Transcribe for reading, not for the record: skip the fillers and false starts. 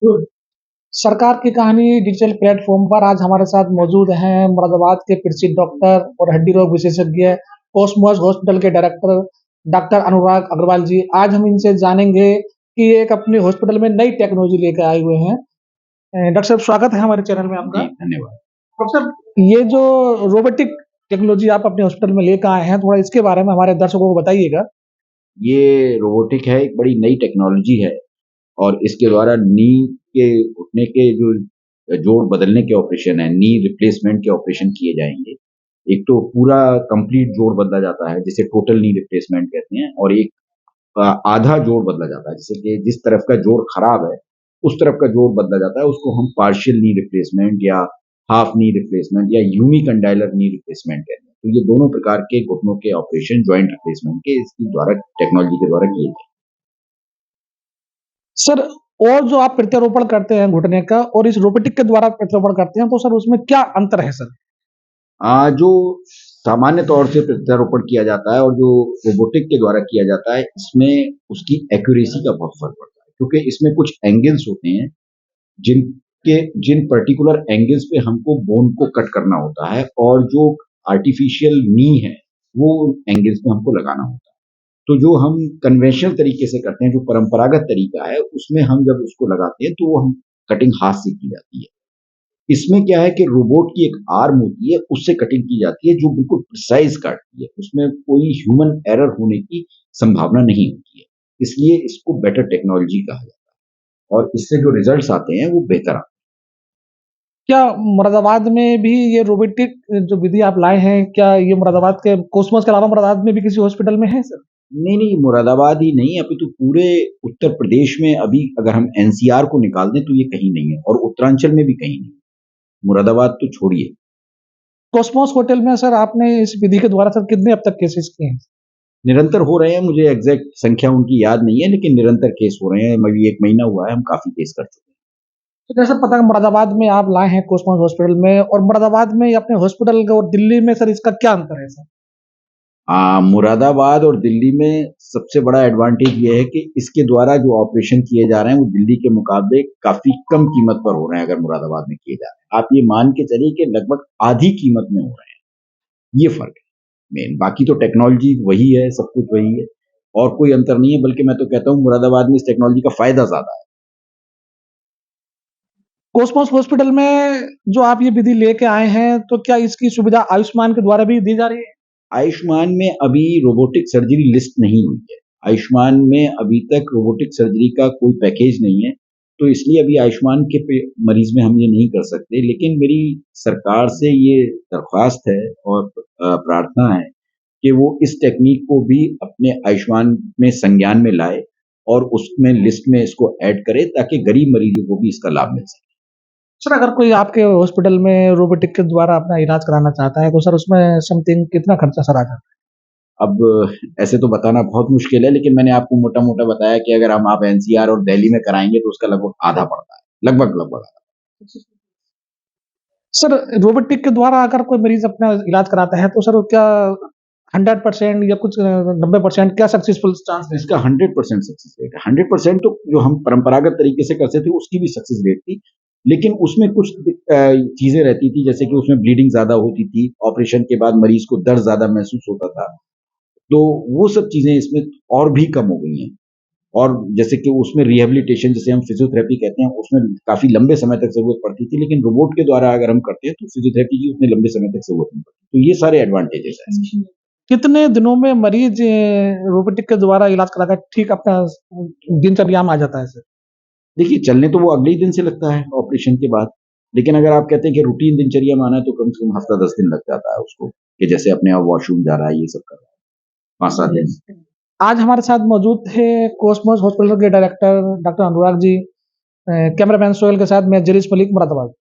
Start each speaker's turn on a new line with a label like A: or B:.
A: तो सरकार की कहानी डिजिटल प्लेटफ़ॉर्म पर आज हमारे साथ मौजूद हैं मुरादाबाद के प्रसिद्ध डॉक्टर और हड्डी रोग विशेषज्ञ, कॉस्मोस हॉस्पिटल के डायरेक्टर डॉक्टर अनुराग अग्रवाल जी। आज हम इनसे जानेंगे कि एक अपने हॉस्पिटल में नई टेक्नोलॉजी लेकर आए हुए हैं। डॉक्टर साहब स्वागत है हमारे चैनल में आपका।
B: जी, धन्यवाद।
A: डॉक्टर साहब ये जो रोबोटिक टेक्नोलॉजी आप अपने हॉस्पिटल में लेकर आए हैं, थोड़ा इसके बारे में हमारे दर्शकों को बताइएगा?
B: ये रोबोटिक है, एक बड़ी नई टेक्नोलॉजी है और इसके द्वारा नी के घुटने के जो जोड़ बदलने के ऑपरेशन है, नी रिप्लेसमेंट के ऑपरेशन किए जाएँगे। एक तो पूरा कंप्लीट जोड़ बदला जाता है, जिसे टोटल नी रिप्लेसमेंट कहते हैं और एक आधा जोड़ बदला जाता है, जैसे कि जिस तरफ का जोड़ खराब है, उस तरफ का जोड़ बदला जाता है, उसको हम पार्शियल नी रिप्लेसमेंट या हाफ नी रिप्लेसमेंट या यूनिकंडाइलर नी रिप्लेसमेंट कहते हैं। तो ये दोनों प्रकार के घुटनों के ऑपरेशन जॉइंट रिप्लेसमेंट के इसके द्वारा टेक्नोलॉजी के द्वारा किए जाते हैं।
A: सर और जो आप प्रत्यारोपण करते हैं घुटने का और इस रोबोटिक के द्वारा प्रत्यारोपण करते हैं, तो सर उसमें क्या अंतर है सर?
B: जो सामान्य तौर से प्रत्यारोपण किया जाता है और जो रोबोटिक के द्वारा किया जाता है, इसमें उसकी एक्यूरेसी का बहुत फ़र्क पड़ता है, क्योंकि इसमें कुछ एंगल्स होते हैं, जिन पर्टिकुलर एंगल्स पे हमको बोन को कट करना होता है और जो आर्टिफिशियल नी है, वो एंगल्स पे हमको लगाना होता है। तो जो हम कन्वेंशनल तरीके से करते हैं, जो परंपरागत तरीका है, उसमें हम जब उसको लगाते हैं, तो वो हम कटिंग हाथ से की जाती है। इसमें क्या है कि रोबोट की एक आर्म होती है, उससे कटिंग की जाती है, जो बिल्कुल प्रिसाइज़ काटती है। उसमें कोई ह्यूमन एरर होने की संभावना नहीं होती है। इसलिए इसको बेटर टेक्नोलॉजी कहा जाता है और इससे जो रिज़ल्ट्स आते हैं, वो बेहतर आते हैं।
A: क्या मुरादाबाद में भी ये रोबोटिक जो विधि आप लाए हैं, क्या ये मुरादाबाद के कोसमोस के अलावा मुरादाबाद में भी किसी हॉस्पिटल में है सर?
B: नहीं, नहीं, मुरादाबाद ही नहीं, अभी तो पूरे उत्तर प्रदेश में अभी अगर हम एनसीआर को निकाल दें, तो ये कहीं नहीं है और उत्तरांचल में भी कहीं नहीं। मुरादाबाद तो छोड़िए।
A: कोसमोस होटल में सर आपने इस विधि के द्वारा सर कितने अब तक केसेज़ किए हैं?
B: निरंतर हो रहे हैं, मुझे एग्ज़ैक्ट संख्या उनकी याद नहीं है, लेकिन निरंतर केस हो रहे हैं। अभी 1 महीना हुआ है, हम काफ़ी केस कर चुके हैं।
A: तो जैसे पता है मुरादाबाद में आप लाए हैं कोसमोस हॉस्पिटल में और मुरादाबाद में अपने हॉस्पिटल का और दिल्ली में सर इसका क्या अंतर है सर?
B: मुरादाबाद और दिल्ली में सबसे बड़ा एडवांटेज ये है कि इसके द्वारा जो ऑपरेशन किए जा रहे हैं, वो दिल्ली के मुकाबले काफ़ी कम कीमत पर हो रहे हैं, अगर मुरादाबाद में किए जा रहे हैं। आप ये मान के चलिए कि लगभग आधी कीमत में हो रहे हैं, ये फ़र्क है मेन। बाकी तो टेक्नोलॉजी वही है, सब कुछ वही है और कोई अंतर नहीं है, बल्कि मैं तो कहता हूँ मुरादाबाद में इस टेक्नोलॉजी का फ़ायदा ज़्यादा है।
A: कोसमोस हॉस्पिटल में जो आप ये विधि लेके आए हैं, तो क्या इसकी सुविधा आयुष्मान के द्वारा भी दी जा रही है?
B: आयुष्मान में अभी रोबोटिक सर्जरी लिस्ट नहीं हुई है। आयुष्मान में अभी तक रोबोटिक सर्जरी का कोई पैकेज नहीं है, तो इसलिए अभी आयुष्मान के मरीज़ में हम ये नहीं कर सकते। लेकिन मेरी सरकार से ये दरख्वास्त है और प्रार्थना है कि वो इस टेक्नीक को भी अपने आयुष्मान में संज्ञान में लाए और उसमें लिस्ट में इसको ऐड करे, ताकि गरीब मरीज़ों को भी इसका लाभ मिल सके।
A: सर अगर कोई आपके हॉस्पिटल में रोबोटिक के द्वारा अपना इलाज कराना चाहता है, तो सर उसमें समथिंग कितना खर्चा सर आ जाता है?
B: अब ऐसे तो बताना बहुत मुश्किल है, लेकिन मैंने आपको मोटा-मोटा बताया कि अगर आप एनसीआर और दिल्ली में कराएँगे, तो उसका लगभग आधा पड़ता है। लगभग आधा।
A: सर रोबोटिक के द्वारा अगर कोई मरीज़ अपना इलाज कराता है, तो सर क्या 100% या कुछ 90% क्या सक्सेसफुल चांस है?
B: इसका 100% सक्सेस रेट है। 100% तो जो हम परंपरागत तरीके से करते थे, उसकी भी सक्सेस रेट थी। लेकिन उसमें कुछ चीज़ें रहती थी, जैसे कि उसमें ब्लीडिंग ज़्यादा होती थी, ऑपरेशन के बाद मरीज़ को दर्द ज़्यादा महसूस होता था। तो वो सब चीज़ें इसमें और भी कम हो गई हैं। और जैसे कि उसमें रिहैबिलिटेशन, जिसे हम फिज़ियोथेरेपी कहते हैं, उसमें काफ़ी लंबे समय तक ज़रूरत पड़ती थी, लेकिन रोबोट के द्वारा अगर हम करते हैं, तो फिज़ियोथेरेपी की उतने लंबे समय तक ज़रूरत नहीं पड़ती। तो ये सारे एडवांटेजेज़ हैं इसके।
A: कितने दिनों में मरीज़ रोबोटिक के द्वारा इलाज कराकर ठीक अपना दिनचर्या में आ जाता है सर?
B: देखिए, चलने तो वो अगले ही दिन से लगता है ऑपरेशन के बाद, लेकिन अगर आप कहते हैं कि रूटीन दिनचर्या में आना है, तो कम से कम हफ़्ता 10 दिन लग जाता है उसको, कि जैसे अपने आप वॉशरूम जा रहा है, ये सब कर रहा है, 5-7 दिन।
A: आज हमारे साथ मौजूद थे कोसमोस हॉस्पिटल के director doctor Anurag ji. Cameraman Sohail के साथ मैं जरीस मलिक मुरादाबाद।